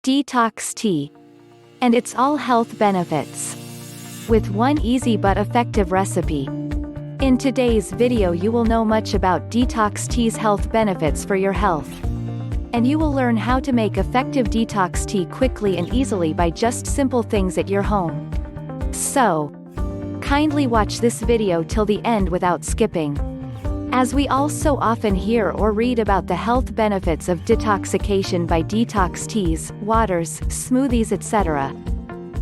Detox tea. And it's all health benefits. With one easy but effective recipe. In today's video you will know much about detox tea's health benefits for your health. And you will learn how to make effective detox tea quickly and easily by just simple things at your home. So, kindly watch this video till the end without skipping. As we all so often hear or read about the health benefits of detoxication by detox teas, waters, smoothies, etc.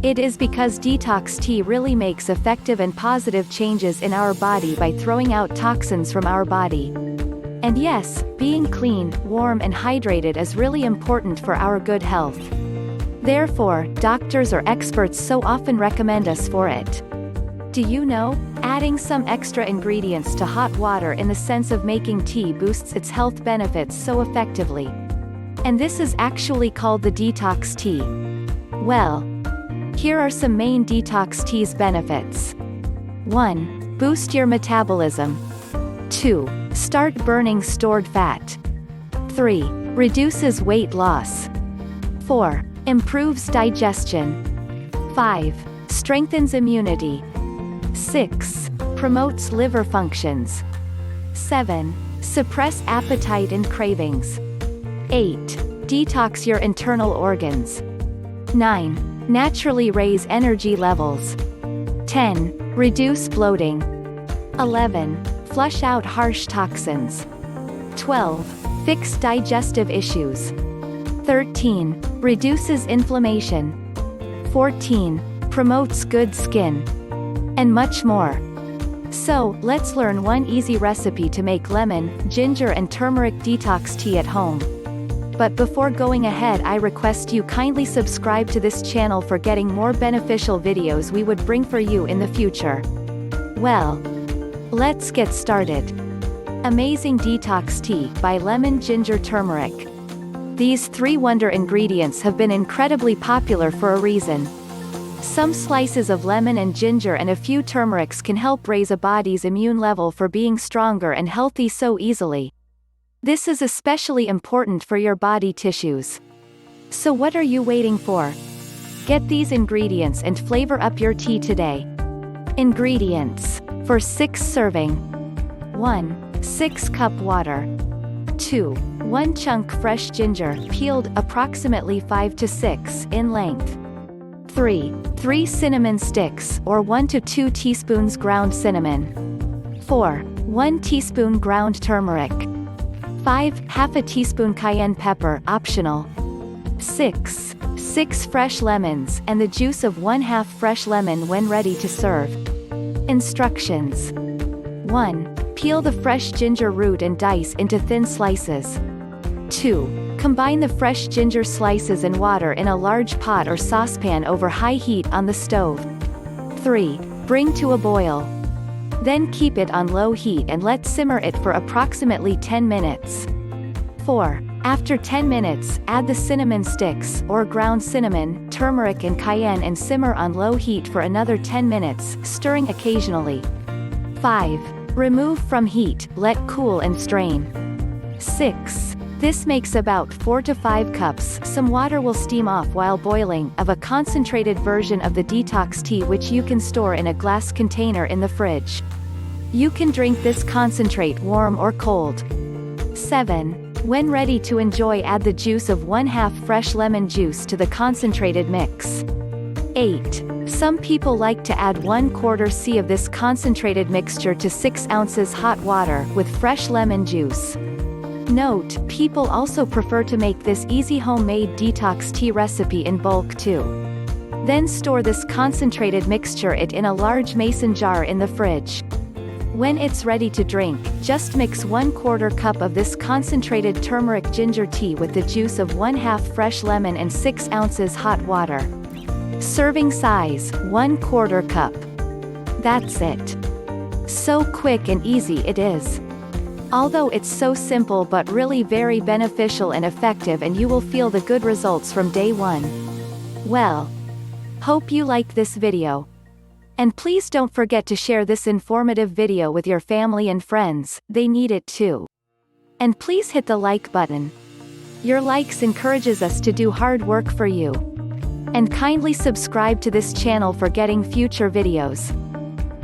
It is because detox tea really makes effective and positive changes in our body by throwing out toxins from our body. And yes, being clean, warm and hydrated is really important for our good health. Therefore, doctors or experts so often recommend us for it. Do you know? Adding some extra ingredients to hot water in the sense of making tea boosts its health benefits so effectively. And this is actually called the detox tea. Well, here are some main detox tea's benefits. 1. Boost your metabolism. 2. Start burning stored fat. 3. Reduces weight loss. 4. Improves digestion. 5. Strengthens immunity. 6. Promotes liver functions. 7. Suppress appetite and cravings. 8. Detox your internal organs. 9. Naturally raise energy levels. 10. Reduce bloating. 11. Flush out harsh toxins. 12. Fix digestive issues. 13. Reduces inflammation. 14. Promotes good skin. And much more. So, let's learn one easy recipe to make lemon, ginger and turmeric detox tea at home. But before going ahead, I request you kindly subscribe to this channel for getting more beneficial videos we would bring for you in the future. Well, let's get started. Amazing Detox Tea by Lemon, Ginger, Turmeric. These three wonder ingredients have been incredibly popular for a reason. Some slices of lemon and ginger and a few turmerics can help raise a body's immune level for being stronger and healthy so easily. This is especially important for your body tissues. So what are you waiting for? Get these ingredients and flavor up your tea today. Ingredients. For 6 serving. 1. 6 cup water. 2. 1 chunk fresh ginger, peeled, approximately 5 to 6 in length. 3 cinnamon sticks, or 1 to 2 teaspoons ground cinnamon. 4. 1 teaspoon ground turmeric. 5. Half a teaspoon cayenne pepper, optional. 6 fresh lemons, and the juice of 1/2 fresh lemon when ready to serve. Instructions. 1. Peel the fresh ginger root and dice into thin slices. 2. Combine the fresh ginger slices and water in a large pot or saucepan over high heat on the stove. 3. Bring to a boil. Then keep it on low heat and let simmer it for approximately 10 minutes. 4. After 10 minutes, add the cinnamon sticks, or ground cinnamon, turmeric and cayenne and simmer on low heat for another 10 minutes, stirring occasionally. 5. Remove from heat, let cool and strain. 6. This makes about 4 to 5 cups, some water will steam off while boiling, of a concentrated version of the detox tea which you can store in a glass container in the fridge. You can drink this concentrate warm or cold. 7. When ready to enjoy, add the juice of 1/2 fresh lemon juice to the concentrated mix. 8. Some people like to add 1/4 c of this concentrated mixture to 6 ounces hot water with fresh lemon juice. Note, people also prefer to make this easy homemade detox tea recipe in bulk too. Then store this concentrated mixture in a large mason jar in the fridge. When it's ready to drink, just mix 1/4 cup of this concentrated turmeric ginger tea with the juice of 1/2 fresh lemon and 6 ounces hot water. Serving size, 1/4 cup. That's it. So quick and easy it is. Although it's so simple but really very beneficial and effective, and you will feel the good results from day one. Well, hope you like this video. And please don't forget to share this informative video with your family and friends, they need it too. And please hit the like button. Your likes encourages us to do hard work for you. And kindly subscribe to this channel for getting future videos.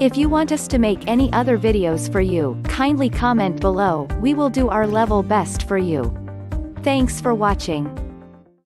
If you want us to make any other videos for you, kindly comment below, we will do our level best for you. Thanks for watching.